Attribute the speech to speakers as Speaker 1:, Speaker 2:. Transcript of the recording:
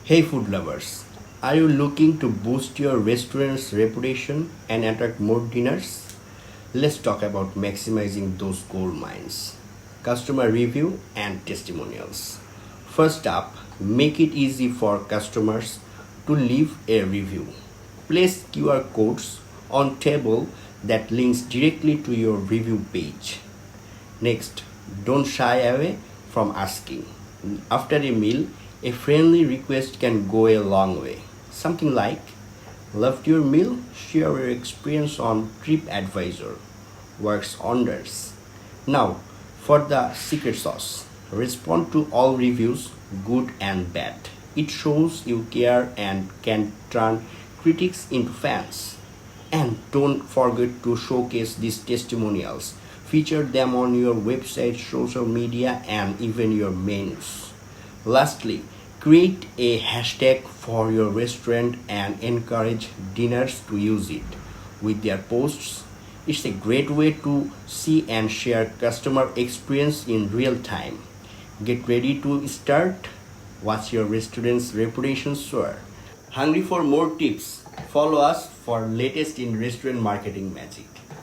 Speaker 1: Hey food lovers, are you looking to boost your restaurant's reputation and attract more dinners? Let's talk about maximizing those gold mines. Customer review and testimonials. First up, make it easy for customers to leave a review. Place QR codes on table that links directly to your review page. Next, don't shy away from asking. After a meal, a friendly request can go a long way. Something like, loved your meal? Share your experience on TripAdvisor. Works wonders. Now, for the secret sauce. Respond to all reviews, good and bad. It shows you care and can turn critics into fans. And don't forget to showcase these testimonials. Feature them on your website, social media, and even your menus. Lastly, create a hashtag for your restaurant and encourage diners to use it with their posts. It's a great way to see and share customer experience in real time. Get ready to start. Watch your restaurant's reputation soar. Hungry for more tips? Follow us for latest in restaurant marketing magic.